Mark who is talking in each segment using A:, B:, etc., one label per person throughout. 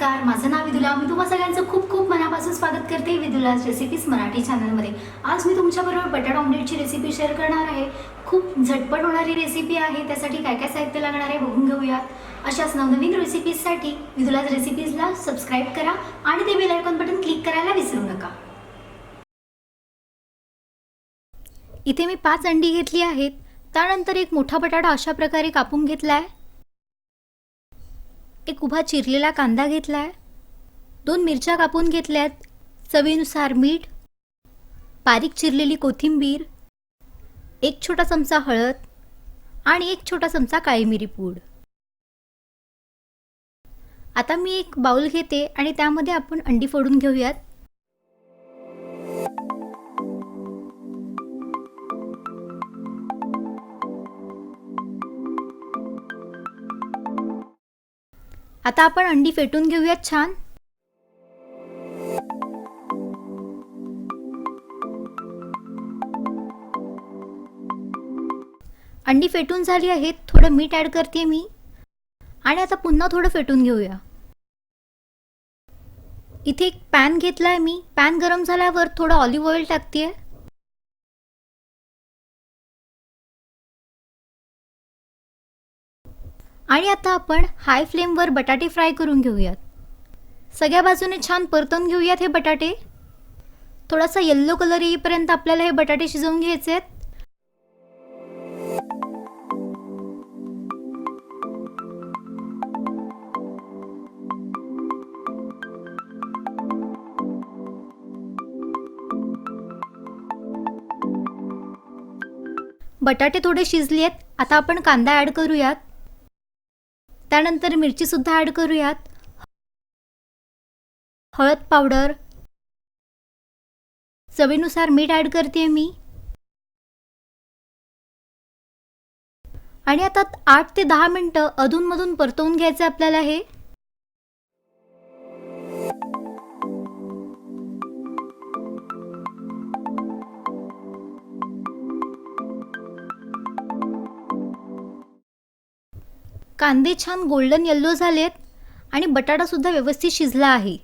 A: नमस्कार, माझं नाव विदुला. मी तुम्हा सगळ्यांचं खूप खूप मनापासून स्वागत करते विदुलाज रेसिपीज मराठी चॅनलमध्ये. आज मी तुमच्याबरोबर बटाटा ऑमलेटची रेसिपी शेअर करणार आहे. खूप झटपट होणारी रेसिपी आहे. त्यासाठी काय काय साहित्य लागणार आहे बघून घेऊया. अशाच नवनवीन रेसिपीजसाठी विदुलाज रेसिपीजला सबस्क्राईब करा आणि ते बेल आयकॉन बटन क्लिक करायला विसरू नका. इथे मी 5 अंडी घेतली आहेत. त्यानंतर एक मोठा बटाटा अशा प्रकारे कापून घेतला आहे. एक उभा चिरलेला कांदा घेतला आहे. 2 मिरच्या कापून घेतल्यात. चवीनुसार मीठ, बारीक चिरलेली कोथिंबीर, 1 छोटा चमचा हळद आणि 1 छोटा चमचा काळी मिरी पूड. आता मी एक बाउल घेते आणि त्यामध्ये आपण अंडी फोडून घेऊयात. आता आपण अंडी फेटून घेऊयात छान. अंडी फेटून झाली आहेत. थोडं मीठ ॲड करते मी आणि आता पुन्हा थोडं फेटून घेऊया. इथे एक पॅन घेतलाय मी. पॅन गरम झाल्यावर थोडं ऑलिव्ह ऑइल टाकते. आणि आता आपण हाय फ्लेमवर बटाटे फ्राय करून घेऊयात. सगळ्या बाजूने छान परतून घेऊयात हे बटाटे. थोडासा येल्लो कलर येईपर्यंत आपल्याला हे बटाटे शिजवून घ्यायचे आहेत. बटाटे थोडे शिजले आहेत. आता आपण कांदा ॲड करूयात. त्यानंतर मिरची सुद्धा ॲड करूयात. हळद पावडर, चवीनुसार मीठ ॲड करते मी. आणि आता 8 ते 10 मिनिटं अधूनमधून परतवून घ्यायचं आपल्याला हे. कांदे छान गोल्डन येल्लो झालेत आणि बटाटा सुद्धा व्यवस्थित शिजला आहे.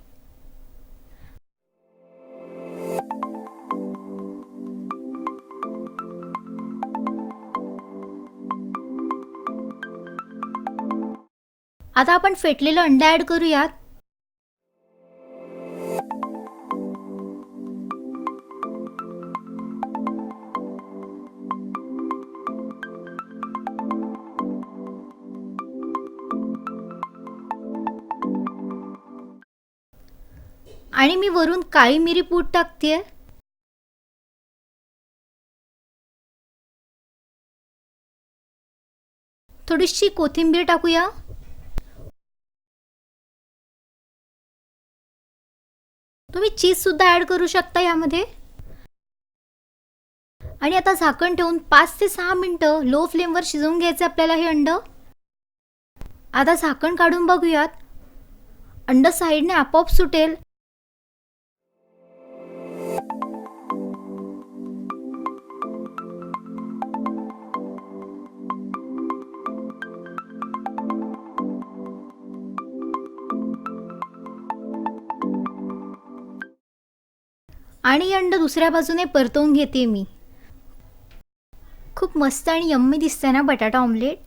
A: आता आपण फेटलेलं अंडा ॲड करूयात. आणि मी वरून काळी मिरी पूड टाकते. थोडीशी कोथिंबीर टाकूया. तुम्ही चीज सुद्धा ॲड करू शकता यामध्ये. आणि आता झाकण ठेवून 5 ते 6 मिनिटं लो फ्लेमवर शिजवून घ्यायचं आपल्याला हे अंड. आता झाकण काढून बघूयात. अंड साईडने आपोआप सुटेल. आणि अंड दुसऱ्या बाजूने परतवून घेते मी. खूप मस्त आणि यम्मी दिसतंय ना बटाटा ऑमलेट.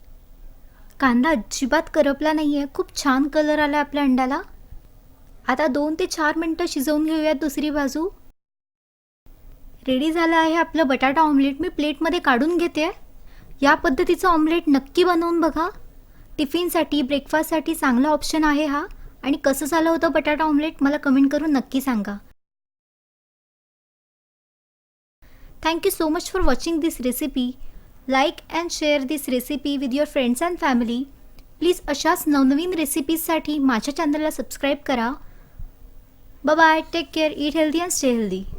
A: कांदा अजिबात करपला नाही आहे. खूप छान कलर आला आपल्या अंड्याला. आता 2 ते 4 मिनिटं शिजवून घेऊयात दुसरी बाजू. रेडी झालं आहे आपलं बटाटा ऑमलेट. मी प्लेटमध्ये काढून घेते. या पद्धतीचं ऑमलेट नक्की बनवून बघा. टिफिनसाठी, ब्रेकफास्टसाठी चांगला ऑप्शन आहे हा. आणि कसं झालं होतं बटाटा ऑमलेट मला कमेंट करून नक्की सांगा. Thank you so much for watching this recipe. Like and share this recipe with your friends and family. Please अशाच नवनवीन रेसिपीजसाठी माझ्या चॅनलला सबस्क्राईब करा. Bye bye. Take care. Eat healthy and stay healthy.